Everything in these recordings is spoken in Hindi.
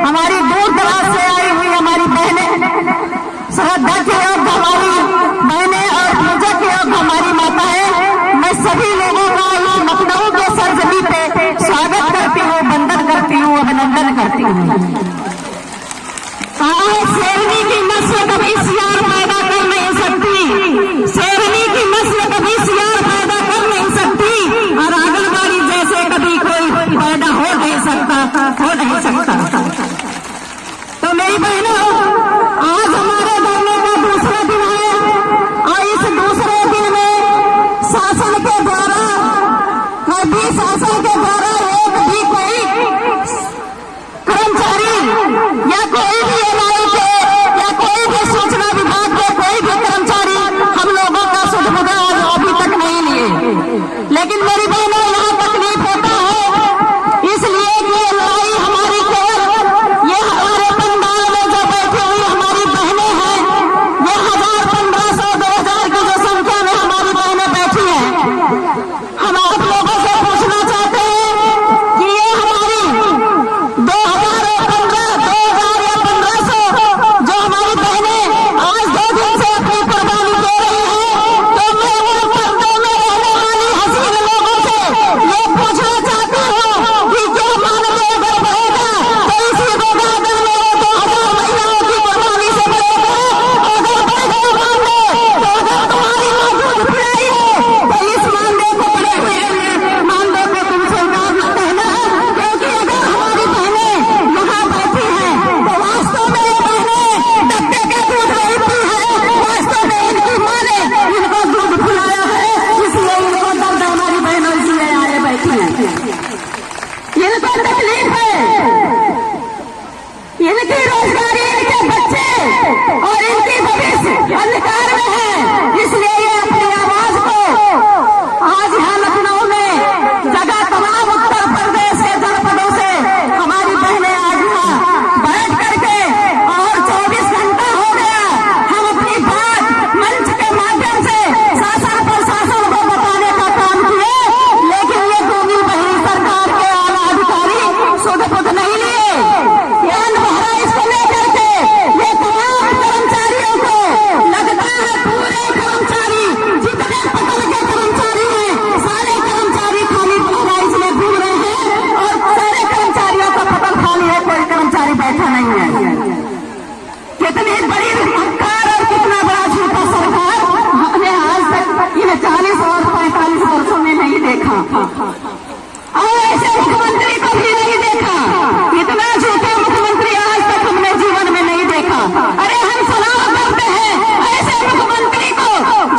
हमारी दूर दराज से आई हुई हमारी बहनें, श्रद्धा के योग हमारी बहनें और पूजा के योग हमारी माताएं, मैं सभी लोगों का इस लखनऊ के सरजमी पे स्वागत करती हूँ, वंदन करती हूँ, अभिनंदन करती हूँ। शेरनी की नस्ल कभी सियार पैदा कर नहीं सकती, शेरनी की नस्ल कभी सियार पैदा कर नहीं सकती, और आंगनबाड़ी जैसे कभी कोई पैदा हो नहीं सकता। तो मेरी बहनों, आज हमारे धरने का दूसरा दिन है, और इस दूसरे दिन में शासन के द्वारा एक भी कोई कर्मचारी या कोई भी एनआई के या कोई भी सूचना विभाग के कोई भी कर्मचारी हम लोगों का सुध बुध अभी तक नहीं लिए। लेकिन मेरी बहनों, यहाँ तकलीफ होता है इसलिए कि लड़ाई हमारी केवल ये हमारे पंडाल में जो बैठी हुई हमारी बहनें हैं, ये 1000, 1500, 2000 की जो संख्या में हमारी बहनें बैठी हैं, हम आप लोगों से पूछना चाहते हैं कि ये हमारी 2000 या 1500 जो हमारी बहनें आज 2 दिन से अपनी कुर्बानी दे रही हैं, तो मैं उन पर्दों में रहने वाली हसीन लोगों से ये पूछना चाहती हूँ कि क्या मानवीय अगर बढ़ेगा तो इसी गोदागर में 2000 महिलाओं की कुर्बानी से बढ़ेगा। अगर बढ़ गए मानदेय, तो अगर तुम्हारी माँ दूध पिलाई है तो इस मानदेय को बढ़े हुए मानदेय को तुम स्वीकार न कहना, क्योंकि अगर हमारी बहनें यहाँ बैठी हैं तो वास्तव में ये बहनें डब्बे का दूध नहीं पी है, वास्तव में इनकी माँ ने इनको दूध पिलाया है, इसलिए इनको दर्द हमारी बहनों इसलिए आए बैठी हैं। इनको तकलीफ है, इनकी रोजगारी, इनके बच्चे और इनकी भविष्य अंधकार में है, इसलिए ये अपनी आवाज को आज यहाँ लखनऊ में जगह तमाम उत्तर प्रदेश के जनपदों से हमारी बहनें आज यहाँ बैठ करके, और 24 घंटा हो गया हम अपनी बात मंच के माध्यम से शासन प्रशासन को बताने का काम किए, लेकिन ये दूनी बहरी सरकार के आला अधिकारी सुध बुध नहीं लिए। ये अनबहरा इसको लेकर के ये तमाम कर्मचारियों को लगता है पूरे कर्मचारी जितने पकड़ के कर्मचारी हैं, सारे कर्मचारी खाली बहराइच में घूम रहे हैं, और सारे कर्मचारियों का पकड़ खाली है, कोई कर्मचारी बैठा नहीं है। कितनी बड़ी सरकार और कितना बड़ा झूठा सरकार हमने आज तक इन 40 और 45 वर्षों में नहीं देखा, और ऐसे मुख्यमंत्री को भी नहीं देखा। इतना झूठा मुख्यमंत्री आज तक हमने जीवन में नहीं देखा। अरे हम सलाम करते हैं ऐसे मुख्यमंत्री को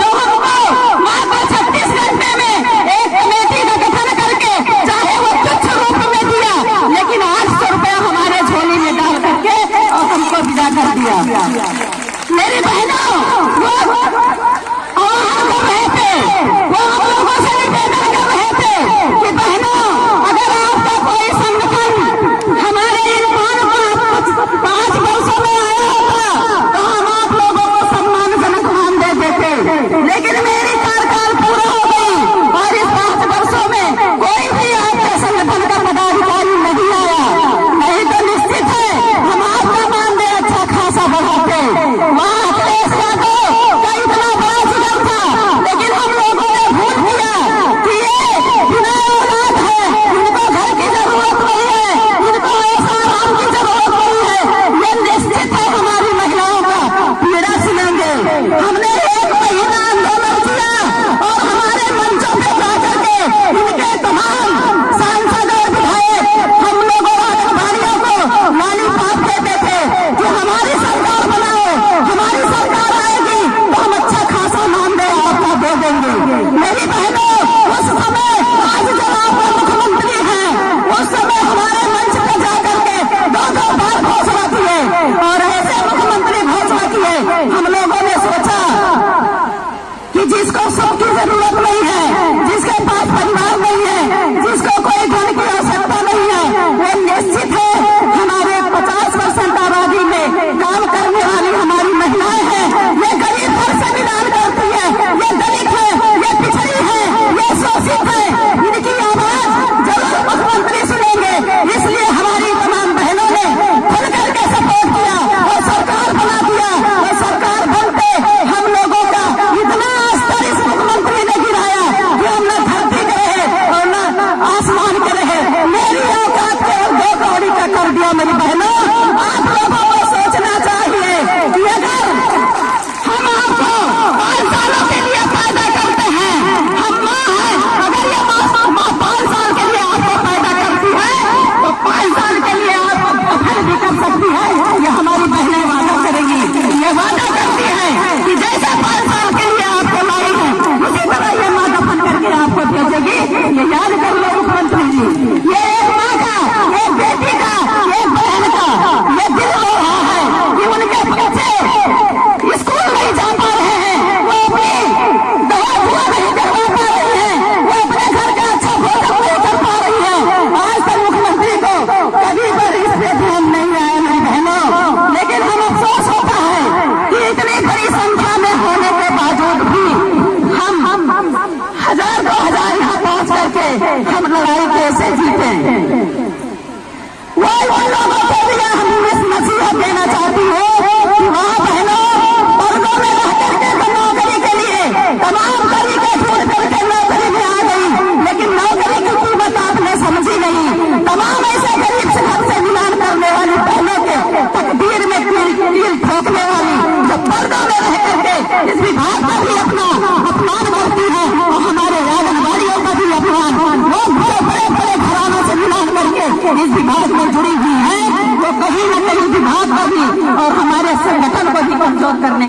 जो हमको माँ को 36 घंटे में एक कमेटी का गठन करके, चाहे वो तुच्छ रूप में दिया, लेकिन 800 रुपया हमारे झोली में डाल करके और हमको विदा कर दिया। मेरी बहनों, वो हम रहे थे, वो हम लोगों से निवेदन कर रहे थे कि बहनों, अगर आपका कोई संगठन हमारे इन 5 वर्षों में आया होता तो हम आप लोगों को सम्मानजनक मानदेय देते, लेकिन मेरी कार्यकाल पूरा हो गई और इस 5 वर्षों में कोई भी आपके संगठन का पदाधिकारी नहीं आया। नहीं तो निश्चित है हम आपका मानदेय अच्छा खासा बढ़ाते। वहाँ अखिलेश यादव हैं। वो उन लोगों को भी हम नसीहत देना चाहती हूँ कि माँ बहनों, वर्गों में रह करके तो नौकरी के लिए तमाम तरीके छोड़ करके नौकरी में आ गई, लेकिन नौकरी की कीमत आपने समझी नहीं। तमाम ऐसे गरीब से घर से मिलान करने वाली बहनों के तकदीर में कील ठोकने वाली जो पर्दों में रह करके इस विभाग का भी अपना अपमान करती है और हमारे आंगनबाड़ियों का भी अपमान, वो बड़े बड़े घरानों से मिलान करके इस विभाग में जुड़ी हुई है, तो कहीं न कहीं विभाग को भी और हमारे संगठन को भी कमजोर करने